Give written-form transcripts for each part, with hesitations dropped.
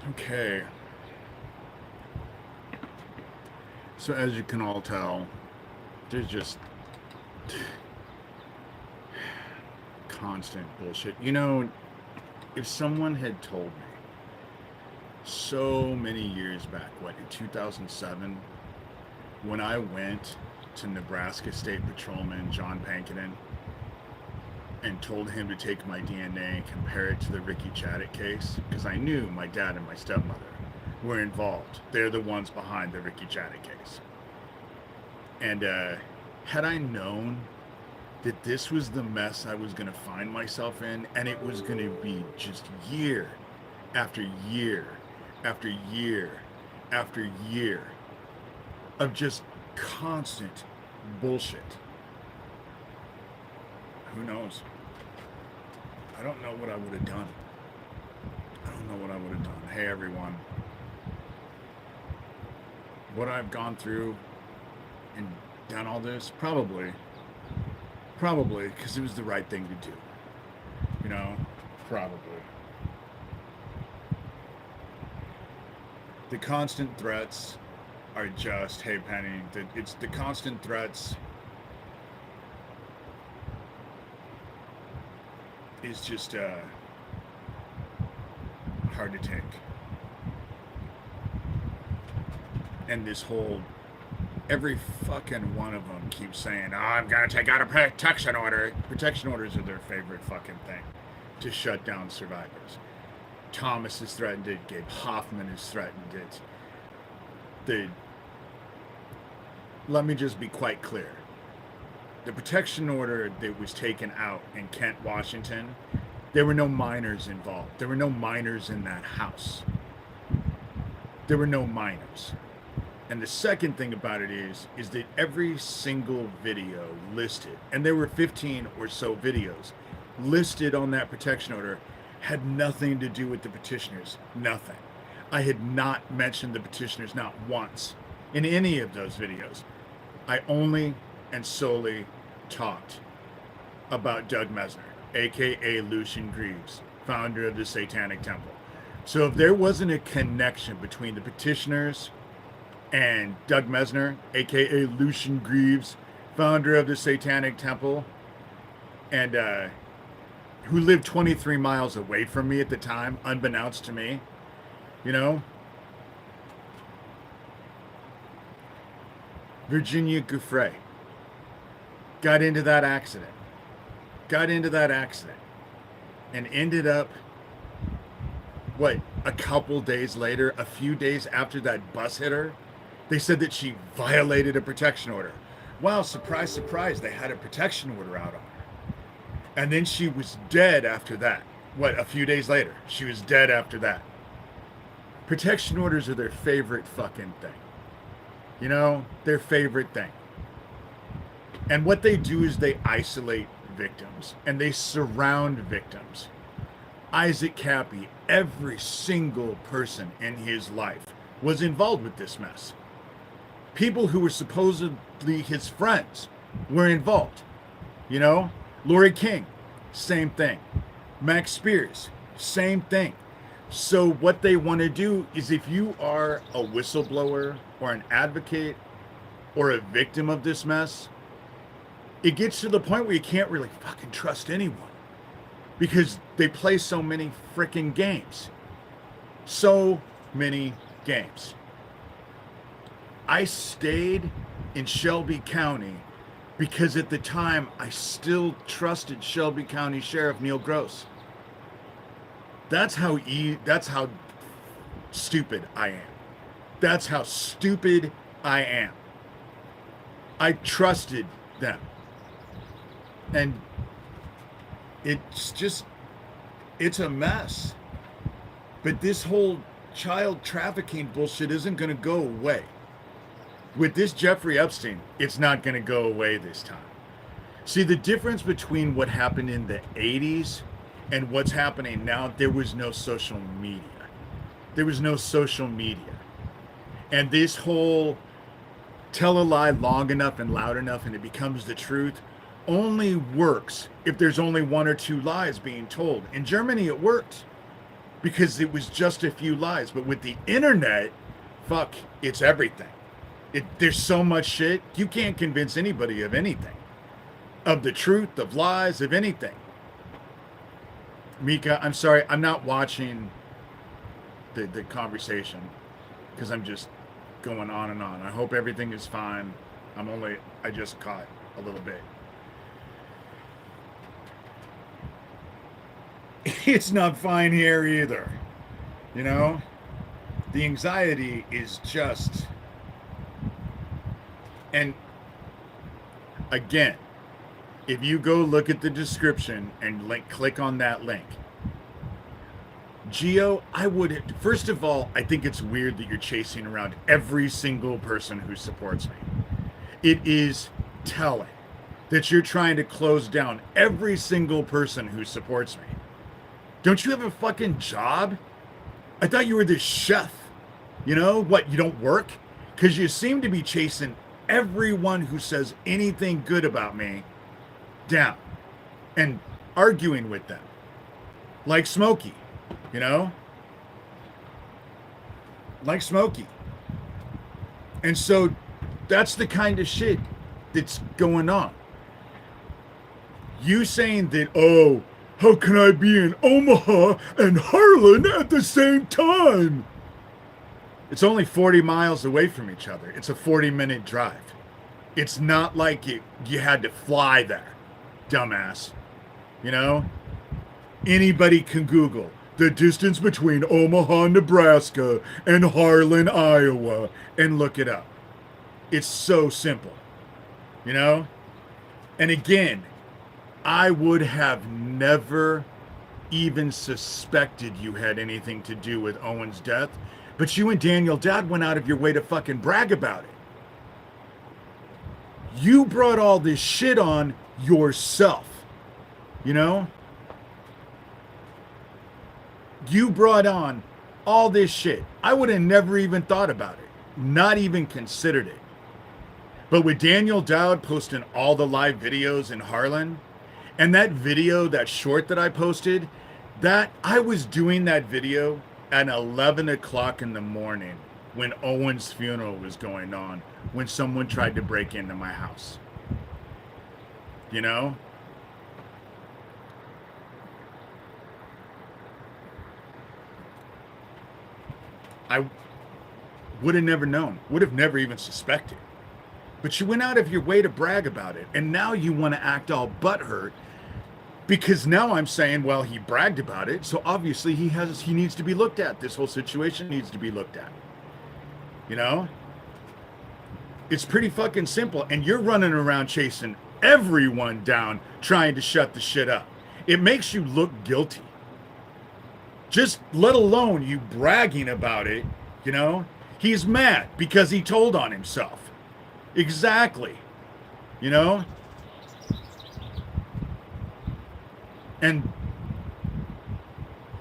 Okay. So as you can all tell, there's just constant bullshit. If someone had told me so many years back, what, in 2007, when I went to Nebraska State Patrolman John Pankanen and told him to take my DNA and compare it to the Ricky Chaddick case, because I knew my dad and my stepmother were involved. They're the ones behind the Ricky Chaddick case. And had I known that this was the mess I was going to find myself in, and it was going to be just year after year after year after year of just constant bullshit, who knows? I don't know what I would have done. I don't know what I would have done. Hey, everyone. What I've gone through and done all this? Probably, because it was the right thing to do. You know? Probably. The constant threats are just, hey, Penny, it's the constant threats is just hard to take. And this whole, every fucking one of them keeps saying, oh, I'm gonna take out a protection order. Protection orders are their favorite fucking thing to shut down survivors. Thomas has threatened it. Gabe Hoffman has threatened it. Let me just be quite clear. The protection order that was taken out in Kent, Washington, there were no minors involved. There were no minors in that house. There were no minors. And the second thing about it is that every single video listed, and there were 15 or so videos listed on that protection order, had nothing to do with the petitioners. Nothing. I had not mentioned the petitioners not once in any of those videos. I only and solely talked about Doug Mesner, aka Lucian Greaves, founder of the Satanic Temple. So if there wasn't a connection between the petitioners and Doug Mesner, aka Lucian Greaves, founder of the Satanic Temple, and who lived 23 miles away from me at the time, unbeknownst to me, you know, Virginia Gouffre got into that accident, and ended up, what, a couple days later, a few days after that bus hit her, they said that she violated a protection order. Wow, surprise, surprise, they had a protection order out on her. And then she was dead after that. What, a few days later, she was dead after that. Protection orders are their favorite fucking thing. You know, their favorite thing. And what they do is they isolate victims and they surround victims. Isaac Cappy, every single person in his life was involved with this mess. People who were supposedly his friends were involved. You know, Lori King, same thing. Max Spears, same thing. So what they want to do is, if you are a whistleblower or an advocate or a victim of this mess, it gets to the point where you can't really fucking trust anyone because they play so many freaking games. So many games. I stayed in Shelby County because at the time I still trusted Shelby County Sheriff Neil Gross. That's how stupid I am. That's how stupid I am. I trusted them. And it's a mess. But this whole child trafficking bullshit isn't going to go away. With this Jeffrey Epstein, it's not going to go away this time. See, the difference between what happened in the 80s and what's happening now, there was no social media. There was no social media. And this whole tell a lie long enough and loud enough and it becomes the truth only works if there's only one or two lies being told. In Germany, it worked because it was just a few lies. But with the internet, fuck, it's everything. There's so much shit. You can't convince anybody of anything, of the truth, of lies, of anything. Mika, I'm sorry, I'm not watching the conversation because I'm just going on and on. I hope everything is fine. I just caught a little bit. It's not fine here either. You know? The anxiety is just. And again, if you go look at the description and click on that link, Gio, first of all, I think it's weird that you're chasing around every single person who supports me. It is telling that you're trying to close down every single person who supports me. Don't you have a fucking job? I thought you were this chef. You know what? You don't work? Because you seem to be chasing everyone who says anything good about me down and arguing with them. Like Smokey, you know? Like Smokey. And so that's the kind of shit that's going on. You saying that, oh, how can I be in Omaha and Harlan at the same time? It's only 40 miles away from each other. It's a 40-minute drive. It's not like you had to fly there, dumbass. You know? Anybody can Google the distance between Omaha, Nebraska and Harlan, Iowa, and look it up. It's so simple. You know? And again, I would have never even suspected you had anything to do with Owen's death, but you and Daniel Dowd went out of your way to fucking brag about it. You brought all this shit on yourself, you know? You brought on all this shit. I would have never even thought about it, not even considered it. But with Daniel Dowd posting all the live videos in Harlan, and that video, that short that I posted, that I was doing that video at 11 o'clock in the morning when Owen's funeral was going on, when someone tried to break into my house. You know? I would have never known, would have never even suspected. But you went out of your way to brag about it, and now you want to act all butthurt because now I'm saying, well, he bragged about it, so obviously he needs to be looked at. This whole situation needs to be looked at. You know? It's pretty fucking simple, and you're running around chasing everyone down, trying to shut the shit up. It makes you look guilty. Just let alone you bragging about it, you know? He's mad because he told on himself. Exactly. You know? And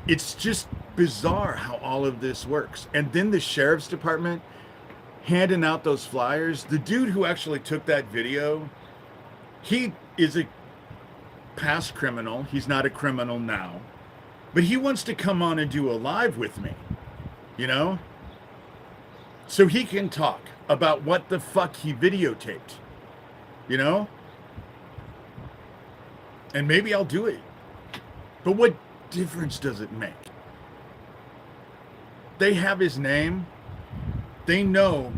it's just bizarre how all of this works. And then the sheriff's department handing out those flyers. The dude who actually took that video, he is a past criminal. He's not a criminal now. But he wants to come on and do a live with me, you know? So he can talk about what the fuck he videotaped, you know? And maybe I'll do it. But what difference does it make? They have his name. They know.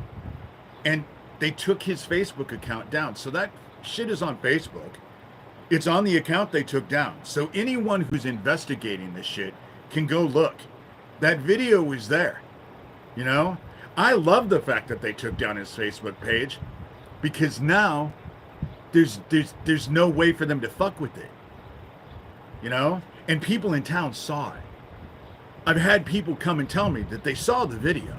And they took his Facebook account down. So that shit is on Facebook. It's on the account they took down. So anyone who's investigating this shit can go look. That video is there. You know? I love the fact that they took down his Facebook page because now there's no way for them to fuck with it. You know? And people in town saw it. I've had people come and tell me that they saw the video.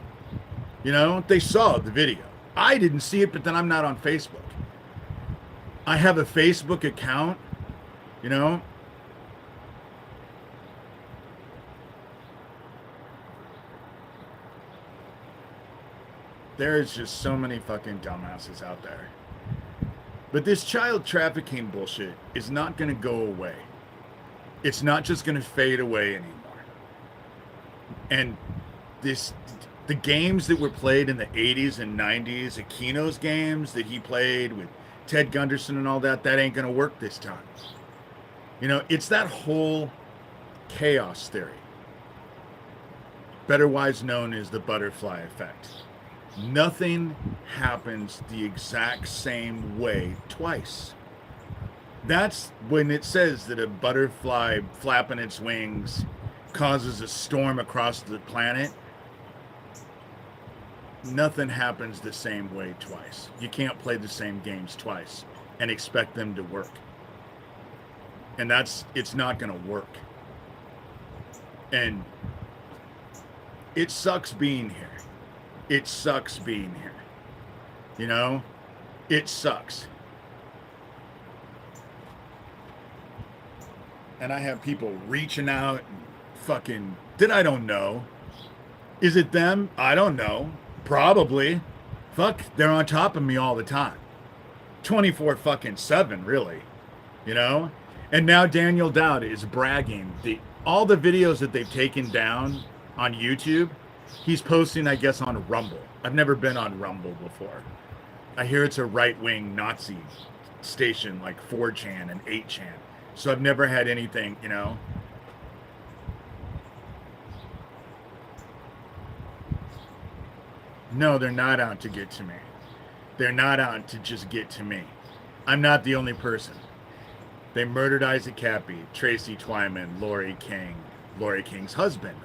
You know? They saw the video. I didn't see it, but then I'm not on Facebook. I have a Facebook account, you know? There's just so many fucking dumbasses out there. But this child trafficking bullshit is not going to go away. It's not just going to fade away anymore. And this, the games that were played in the 80s and 90s, Aquino's games that he played with Ted Gunderson and all that, that ain't going to work this time. You know, it's that whole chaos theory, betterwise known as the butterfly effect. Nothing happens the exact same way twice. That's when it says that a butterfly flapping its wings causes a storm across the planet. Nothing happens the same way twice. You can't play the same games twice and expect them to work. And it's not going to work. And it sucks being here. It sucks being here. You know? It sucks. And I have people reaching out and fucking, that I don't know. Is it them? I don't know. Probably. Fuck, they're on top of me all the time. 24 fucking 7, really. You know? And now Daniel Dowd is bragging. All the videos that they've taken down on YouTube, he's posting, I guess, on Rumble. I've never been on Rumble before. I hear it's a right-wing Nazi station like 4chan and 8chan. So I've never had anything, you know. No, they're not out to get to me. They're not out to just get to me. I'm not the only person. They murdered Isaac Cappy, Tracy Twyman, Lori King, Lori King's husband,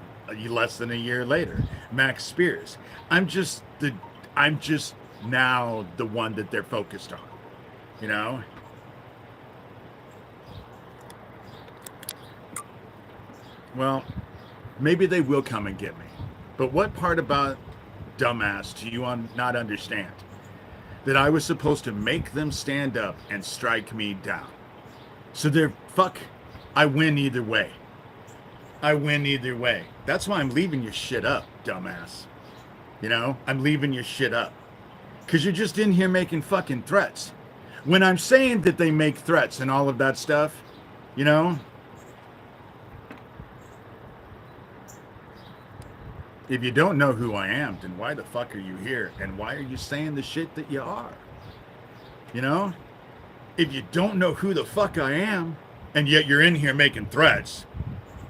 less than a year later, Max Spears. I'm just now the one that they're focused on, you know? Well, maybe they will come and get me. But what part about dumbass do you not understand? That I was supposed to make them stand up and strike me down. So I win either way. I win either way. That's why I'm leaving your shit up, dumbass. You know, I'm leaving your shit up. Because you're just in here making fucking threats. When I'm saying that they make threats and all of that stuff, you know, if you don't know who I am, then why the fuck are you here? And why are you saying the shit that you are? You know? If you don't know who the fuck I am, and yet you're in here making threats,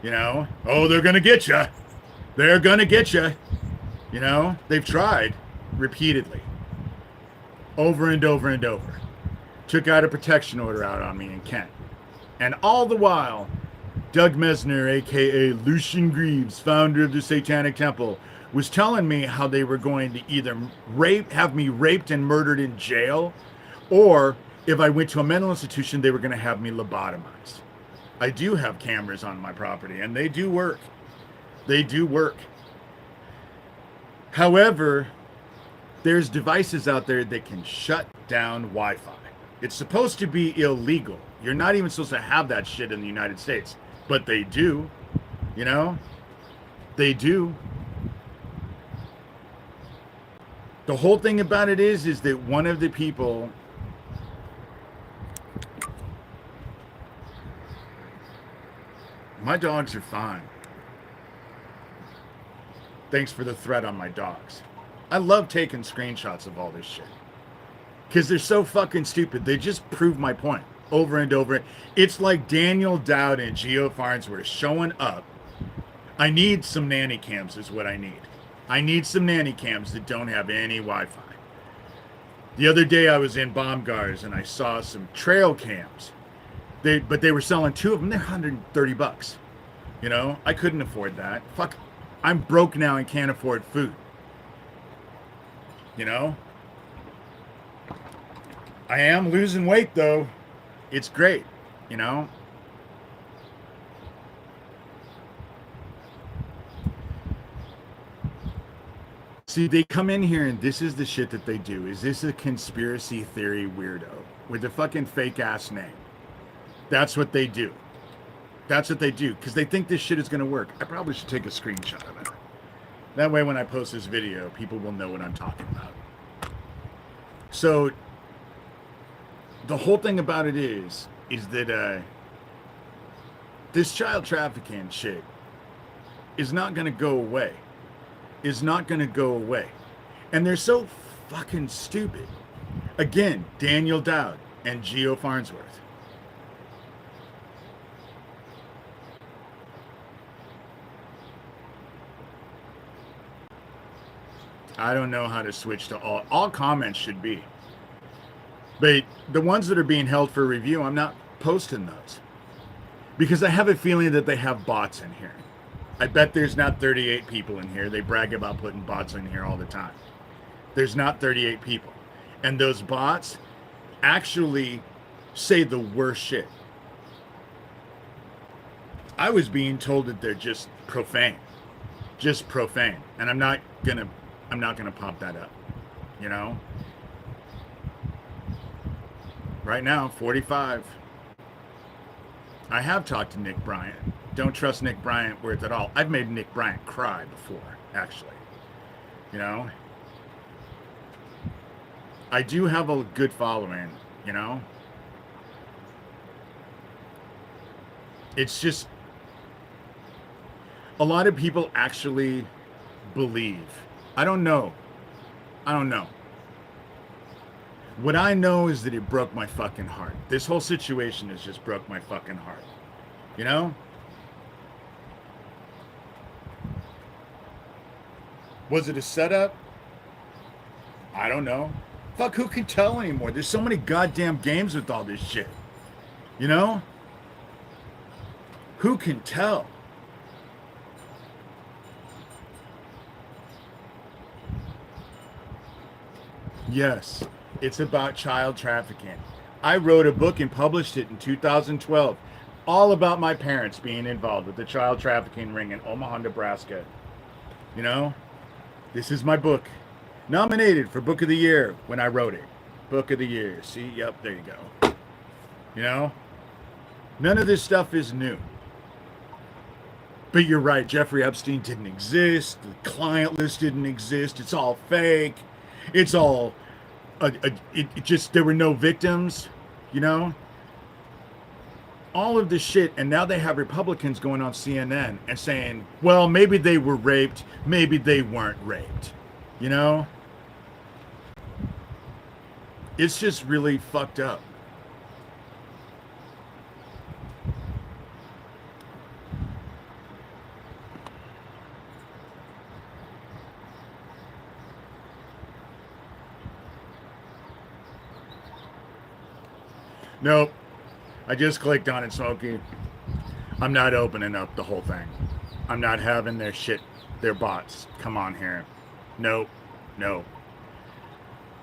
you know? Oh, they're gonna get you. They're gonna get you. You know? They've tried repeatedly. Over and over and over. Took out a protection order out on me in Kent. And all the while, Doug Mesner, a.k.a. Lucian Greaves, founder of the Satanic Temple, was telling me how they were going to either have me raped and murdered in jail, or if I went to a mental institution, they were going to have me lobotomized. I do have cameras on my property, and they do work. They do work. However, there's devices out there that can shut down Wi-Fi. It's supposed to be illegal. You're not even supposed to have that shit in the United States. But they do, you know? They do. The whole thing about it is that one of the people... My dogs are fine. Thanks for the threat on my dogs. I love taking screenshots of all this shit. Because they're so fucking stupid. They just prove my point over and over. It's like Daniel Dowd and Geo Farnsworth showing up. I need some nanny cams is what I need. I need some nanny cams that don't have any Wi-Fi. The other day I was in Baumgars and I saw some trail cams. But they were selling 2 of them. They're $130. You know, I couldn't afford that. Fuck, I'm broke now and can't afford food. You know? I am losing weight though. It's great, you know? See, they come in here and this is the shit that they do. Is this a conspiracy theory weirdo with a fucking fake ass name? That's what they do. That's what they do. Because they think this shit is going to work. I probably should take a screenshot of it. That way when I post this video, people will know what I'm talking about. So, the whole thing about it is that this child trafficking shit is not going to go away. Is not going to go away. And they're so fucking stupid. Again, Daniel Dowd and Geo Farnsworth. I don't know how to switch to all comments should be. But the ones that are being held for review, I'm not posting those. Because I have a feeling that they have bots in here. I bet there's not 38 people in here. They brag about putting bots in here all the time. There's not 38 people. And those bots actually say the worst shit. I was being told that they're just profane. Just profane. And I'm not gonna pop that up. You know? Right now, 45. I have talked to Nick Bryant. Don't trust Nick Bryant words at all. I've made Nick Bryant cry before, actually. You know? I do have a good following, you know? It's just a lot of people actually believe. I don't know. What I know is that it broke my fucking heart. This whole situation has just broke my fucking heart. You know? Was it a setup? I don't know. Fuck, who can tell anymore? There's so many goddamn games with all this shit. You know? Who can tell? Yes, it's about child trafficking. I wrote a book and published it in 2012, all about my parents being involved with the child trafficking ring in Omaha, Nebraska. You know, this is my book. Nominated for Book of the Year when I wrote it. Book of the Year. See, yep, there you go. You know, none of this stuff is new. But you're right, Jeffrey Epstein didn't exist. The client list didn't exist. It's all fake. It's all, it just, there were no victims, you know? All of this shit, and now they have Republicans going on CNN and saying, well, maybe they were raped, maybe they weren't raped, you know? It's just really fucked up. Nope. I just clicked on it, Smokey. I'm not opening up the whole thing. I'm not having their shit, their bots come on here. Nope. Nope.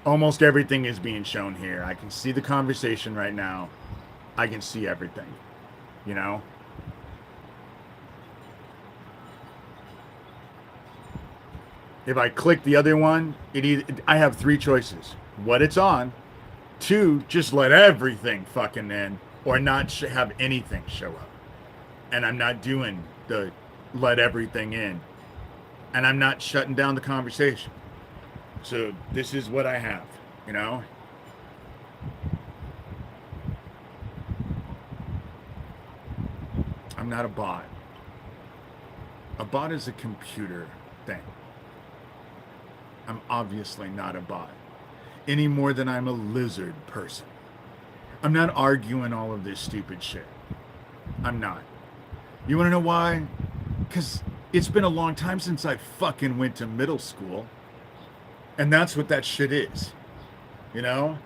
Almost everything is being shown here. I can see the conversation right now. I can see everything. You know? If I click the other one, I have three choices. What it's on. 2, just let everything fucking in, or not have anything show up. And I'm not doing the let everything in. And I'm not shutting down the conversation. So this is what I have, you know? I'm not a bot. A bot is a computer thing. I'm obviously not a bot. Any more than I'm a lizard person. I'm not arguing all of this stupid shit. I'm not. You want to know why? Because it's been a long time since I fucking went to middle school. And that's what that shit is. You know?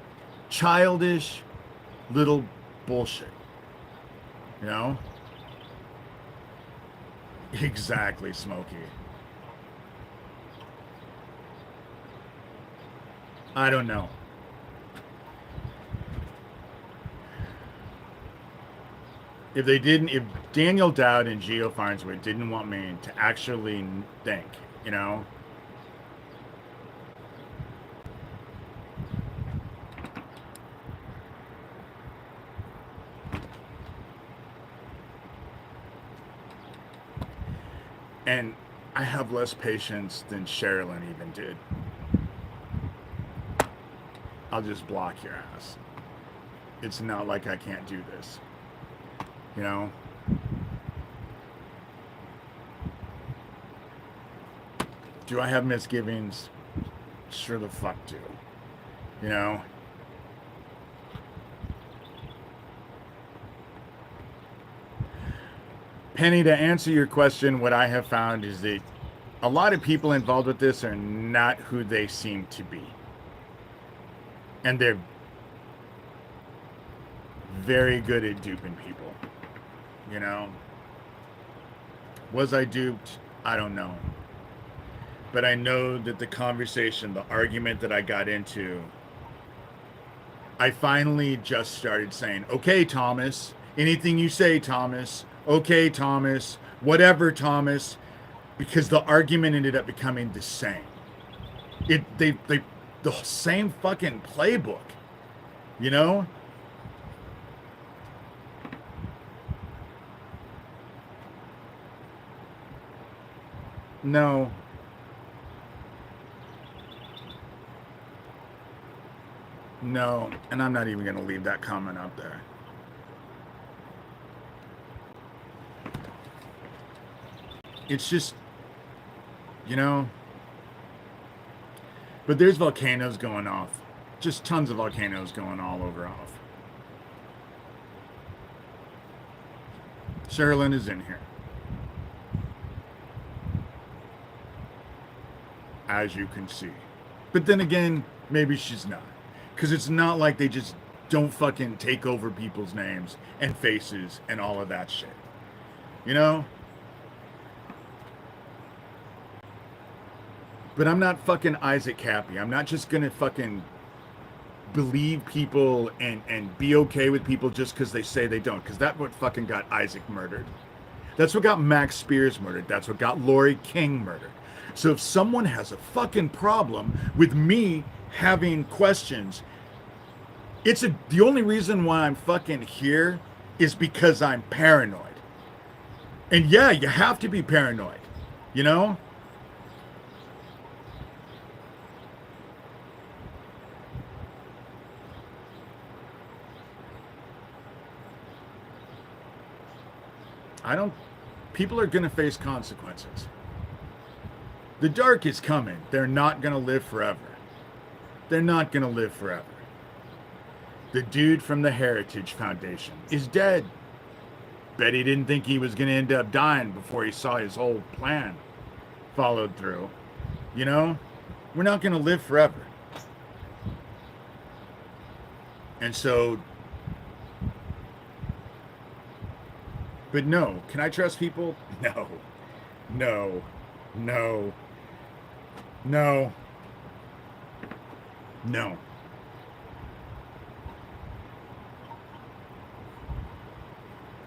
Childish little bullshit. You know? Exactly, Smokey. I don't know. If Daniel Dowd and Geo Farnsworth didn't want me to actually think, you know? And I have less patience than Sherilyn even did. I'll just block your ass. It's not like I can't do this. You know? Do I have misgivings? Sure the fuck do. You know? Penny, to answer your question, what I have found is that a lot of people involved with this are not who they seem to be. And they're very good at duping people. You know? Was I duped? I don't know. But I know that the conversation, the argument that I got into, I finally just started saying, okay, Thomas, anything you say, Thomas, okay, Thomas, whatever, Thomas, because the argument ended up becoming the same. They the same fucking playbook, you know? No. No, and I'm not even going to leave that comment up there. It's just, you know, but there's volcanoes going off. Just tons of volcanoes going all over off. Sherilyn is in here. As you can see. But then again, maybe she's not. Because it's not like they just don't fucking take over people's names and faces and all of that shit. You know? But I'm not fucking Isaac Cappy. I'm not just gonna fucking believe people and be okay with people just because they say they don't. Because that's what fucking got Isaac murdered. That's what got Max Spears murdered. That's what got Lori King murdered. So if someone has a fucking problem with me having questions, the only reason why I'm fucking here is because I'm paranoid. And yeah, you have to be paranoid, you know? People are gonna face consequences. The dark is coming. They're not gonna live forever. They're not gonna live forever. The dude from the Heritage Foundation is dead. Bet he didn't think he was gonna end up dying before he saw his whole plan followed through. You know? We're not gonna live forever. And so, but no, can I trust people? No. No. No. No. No.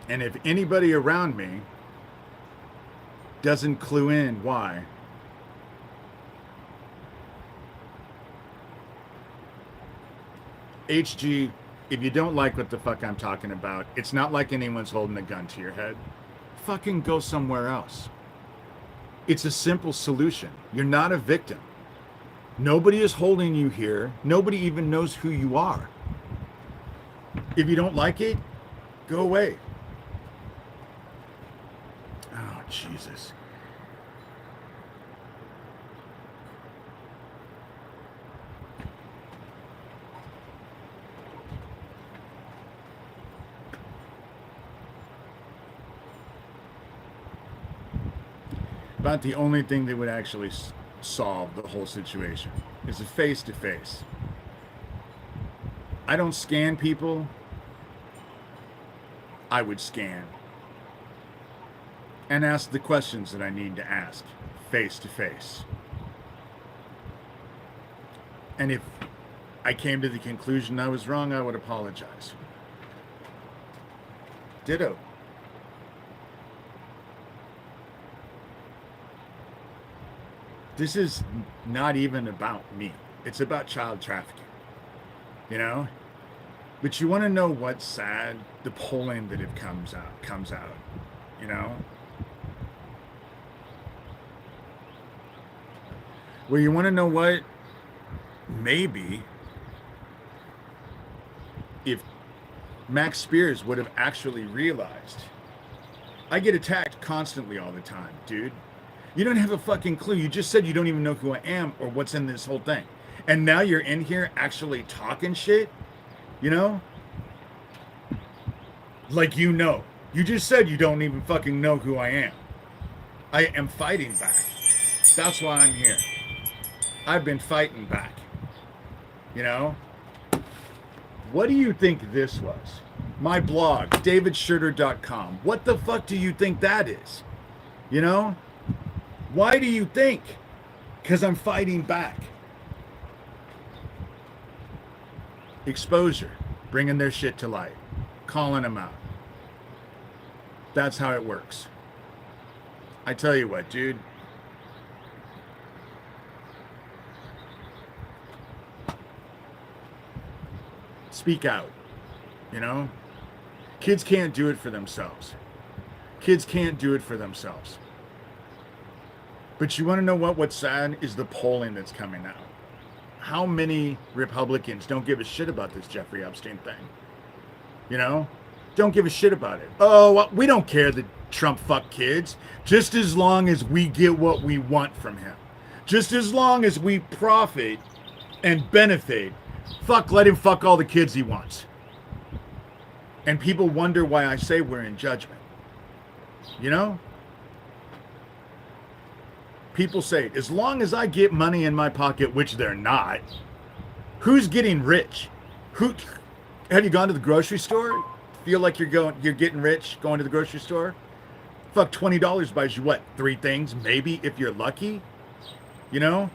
And if anybody around me doesn't clue in why, HG, if you don't like what the fuck I'm talking about, it's not like anyone's holding a gun to your head. Fucking go somewhere else. It's a simple solution. You're not a victim. Nobody is holding you here. Nobody even knows who you are. If you don't like it, go away. Oh, Jesus. About the only thing that would actually solve the whole situation is a face-to-face. I don't scan people. I would scan and ask the questions that I need to ask face-to-face. And if I came to the conclusion I was wrong, I would apologize. Ditto. This is not even about me. It's about child trafficking, you know? But you want to know what's sad? The polling that comes out, you know? Well, you want to know what? Maybe if Max Spears would have actually realized, I get attacked constantly all the time, dude. You don't have a fucking clue. You just said you don't even know who I am or what's in this whole thing. And now you're in here actually talking shit, you know? Like you know. You just said you don't even fucking know who I am. I am fighting back. That's why I'm here. I've been fighting back. You know? What do you think this was? My blog, davidshurter.com. What the fuck do you think that is? You know? Why do you think? Because I'm fighting back. Exposure. Bringing their shit to light. Calling them out. That's how it works. I tell you what, dude. Speak out. You know? Kids can't do it for themselves. Kids can't do it for themselves. But you want to know what? What's sad is the polling that's coming out. How many Republicans don't give a shit about this Jeffrey Epstein thing? You know? Don't give a shit about it. Oh, we don't care that Trump fuck kids. Just as long as we get what we want from him. Just as long as we profit and benefit. Fuck, let him fuck all the kids he wants. And people wonder why I say we're in judgment. You know? People say, as long as I get money in my pocket, which they're not, who's getting rich? Who have you gone to the grocery store? Feel like you're getting rich going to the grocery store? Fuck, $20 buys you what? 3 things, maybe, if you're lucky? You know?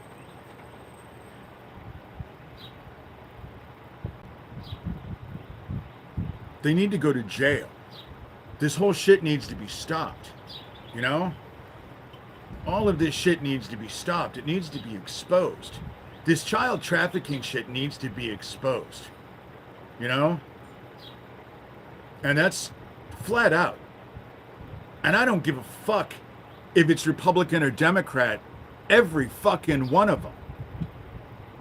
They need to go to jail. This whole shit needs to be stopped. You know? All of this shit needs to be stopped. It needs to be exposed. This child trafficking shit needs to be exposed. You know? And that's flat out. And I don't give a fuck if it's Republican or Democrat. Every fucking one of them.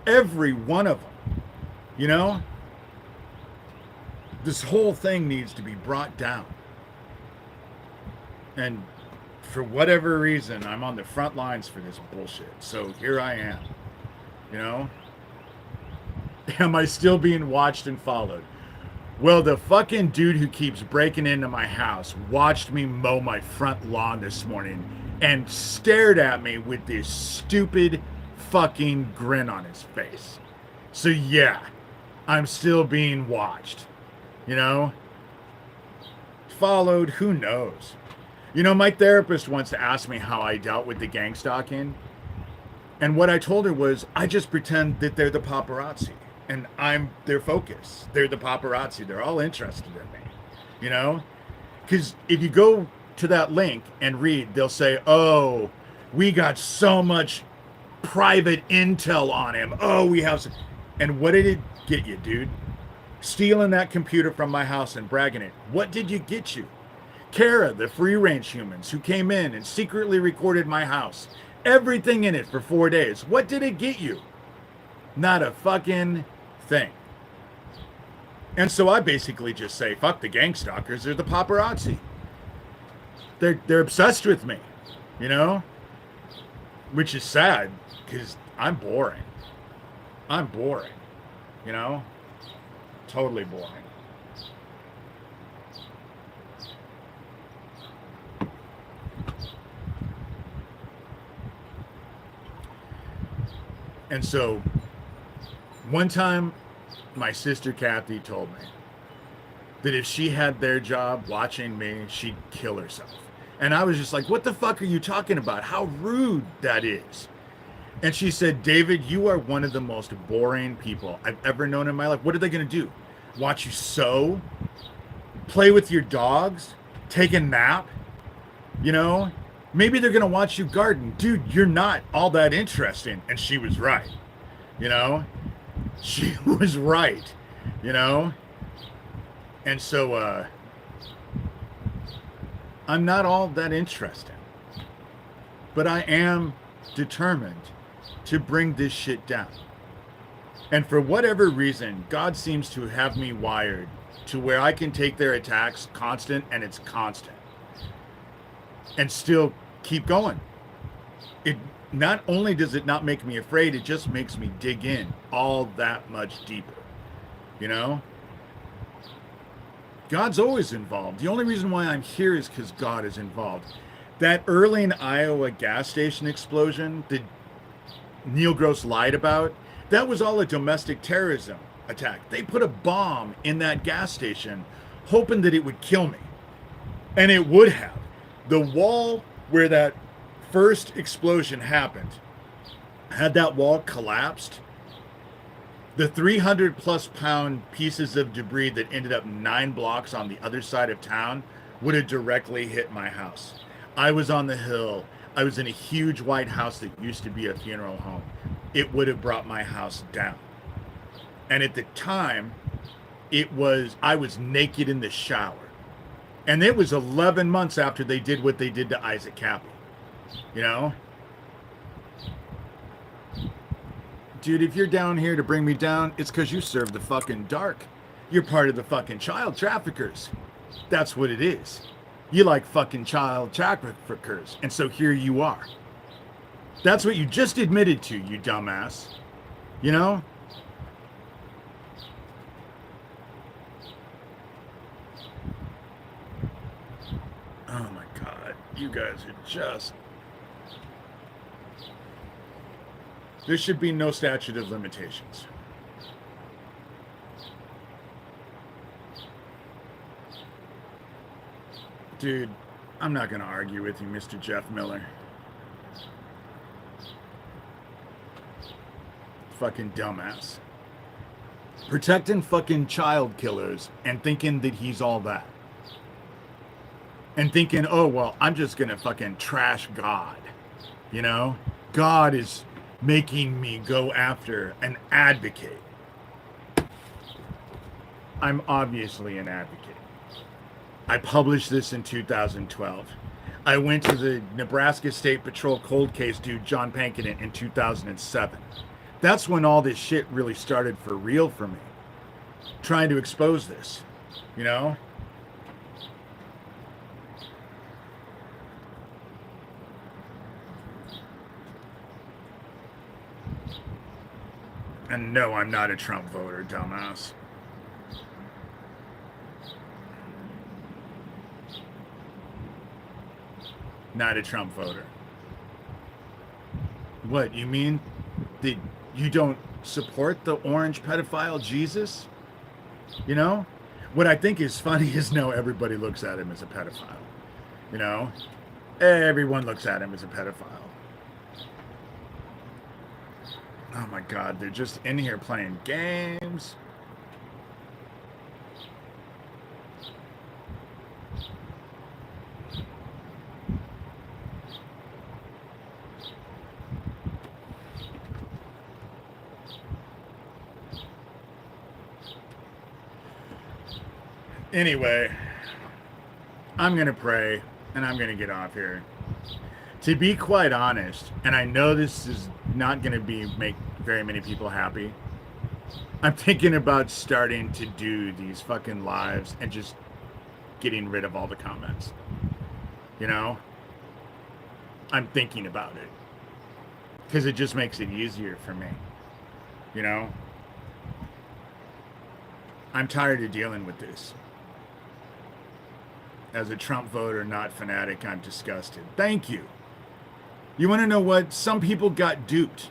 Every one of them. You know? This whole thing needs to be brought down. And for whatever reason, I'm on the front lines for this bullshit. So here I am. You know? Am I still being watched and followed? Well, the fucking dude who keeps breaking into my house watched me mow my front lawn this morning and stared at me with this stupid fucking grin on his face. So yeah, I'm still being watched. You know? Followed, who knows? You know, my therapist once asked me how I dealt with the gangstalking. And what I told her was, I just pretend that they're the paparazzi. And I'm their focus. They're the paparazzi. They're all interested in me. You know? Because if you go to that link and read, they'll say, oh, we got so much private intel on him. Oh, we have some. And what did it get you, dude? Stealing that computer from my house and bragging it. What did you get you? Kara, the free-range humans who came in and secretly recorded my house. Everything in it for 4 days. What did it get you? Not a fucking thing. And so I basically just say, fuck the gangstalkers, they're the paparazzi. They're obsessed with me, you know? Which is sad, because I'm boring. I'm boring, you know? Totally boring. And so, one time, my sister Kathy told me that if she had their job watching me, she'd kill herself. And I was just like, what the fuck are you talking about? How rude that is. And she said, David, you are one of the most boring people I've ever known in my life. What are they going to do? Watch you sew? Play with your dogs? Take a nap? You know? Maybe they're going to watch you garden. Dude, you're not all that interesting. And she was right. You know? She was right. You know? And so, I'm not all that interesting. But I am determined to bring this shit down. And for whatever reason, God seems to have me wired to where I can take their attacks constant, and it's constant. And still keep going. it not only does it not make me afraid, it just makes me dig in all that much deeper. You know? God's always involved. The only reason why I'm here is because God is involved. That Erling, Iowa gas station explosion that Neil Gross lied about, that was all a domestic terrorism attack. They put a bomb in that gas station hoping that it would kill me. And it would have. The wall where that first explosion happened, had that wall collapsed, the 300 plus pound pieces of debris that ended up 9 blocks on the other side of town would have directly hit my house. I was on the hill. I was in a huge white house that used to be a funeral home. It would have brought my house down. And at the time, I was naked in the shower. And it was 11 months after they did what they did to Isaac Cappy. You know? Dude, if you're down here to bring me down, it's because you serve the fucking dark. You're part of the fucking child traffickers. That's what it is. You like fucking child traffickers. And so here you are. That's what you just admitted to, you dumbass. You know? Oh my God. You guys are just... There should be no statute of limitations. Dude, I'm not going to argue with you, Mr. Jeff Miller. Fucking dumbass. Protecting fucking child killers and thinking that he's all that. And thinking, oh, well, I'm just going to fucking trash God. You know? God is making me go after an advocate. I'm obviously an advocate. I published this in 2012. I went to the Nebraska State Patrol cold case dude, John Pankin, in 2007. That's when all this shit really started for real for me. Trying to expose this, you know? And no, I'm not a Trump voter, dumbass. Not a Trump voter. What, you mean that you don't support the orange pedophile Jesus? You know? What I think is funny is no, everybody looks at him as a pedophile. You know? Everyone looks at him as a pedophile. Oh my God, they're just in here playing games. Anyway, I'm going to pray and I'm going to get off here. To be quite honest, and I know this is not going to make very many people happy, I'm thinking about starting to do these fucking lives and just getting rid of all the comments. You know? I'm thinking about it. Because it just makes it easier for me. You know? I'm tired of dealing with this. As a Trump voter, not fanatic, I'm disgusted. Thank you. You want to know what? Some people got duped.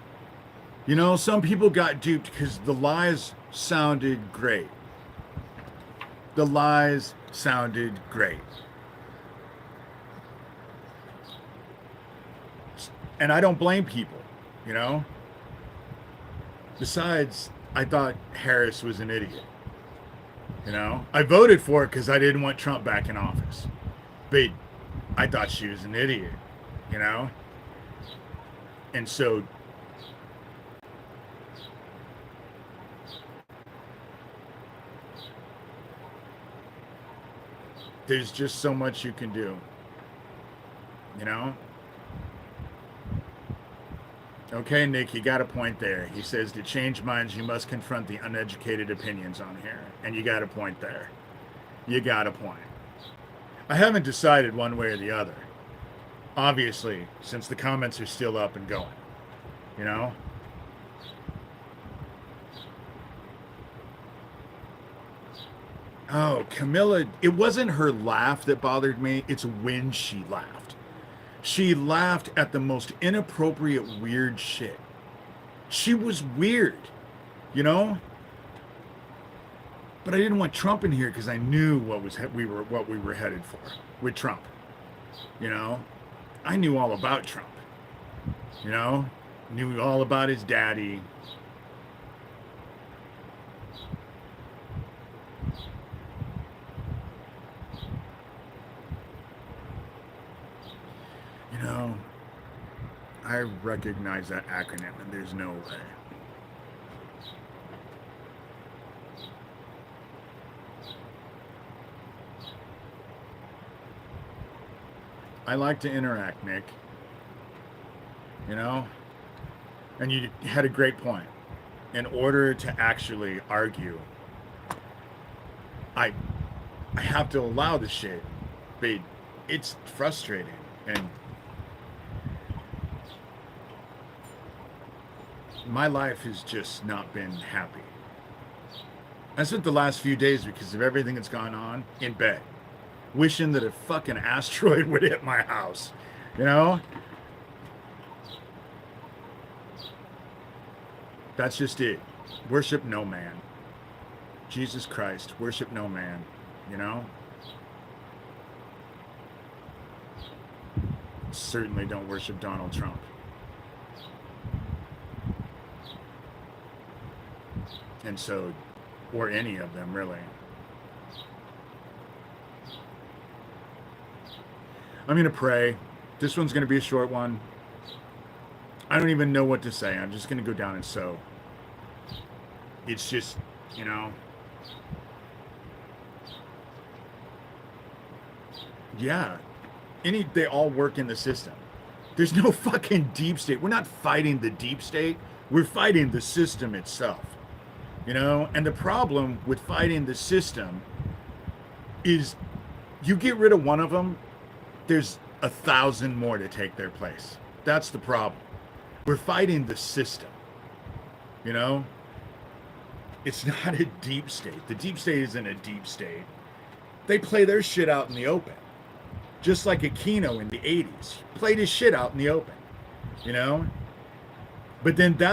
You know, some people got duped because the lies sounded great. The lies sounded great. And I don't blame people, you know? Besides, I thought Harris was an idiot. You know? I voted for it because I didn't want Trump back in office. But I thought she was an idiot, you know? And so there's just so much you can do, you know? Okay, Nick, you got a point there. He says to change minds, you must confront the uneducated opinions on here. And you got a point there. You got a point. I haven't decided one way or the other. Obviously, since the comments are still up and going, you know? Oh, Camilla, it wasn't her laugh that bothered me. It's when she laughed. She laughed at the most inappropriate, weird shit. She was weird, you know? But I didn't want Trump in here because I knew what we were headed for with Trump. You know, I knew all about Trump. You know, knew all about his daddy. You know, I recognize that acronym, and there's no way. I like to interact, Nick. You know, and you had a great point. In order to actually argue, I I have to allow the shit, but it's frustrating, and my life has just not been happy. I spent the last few days because of everything that's gone on in bed, wishing that a fucking asteroid would hit my house. You know, that's just it. Worship no man. Jesus Christ, worship no man. You know, certainly don't worship Donald Trump. And so, or any of them really. I'm going to pray. This one's going to be a short one. I don't even know what to say. I'm just going to go down and sow. It's just, you know, yeah, they all work in the system. There's no fucking deep state. We're not fighting the deep state. We're fighting the system itself. You know, and the problem with fighting the system is you get rid of one of them, there's 1,000 more to take their place. That's the problem. We're fighting the system. You know, it's not a deep state. The deep state isn't a deep state. They play their shit out in the open. Just like Aquino in the 80s. Played his shit out in the open. You know? But then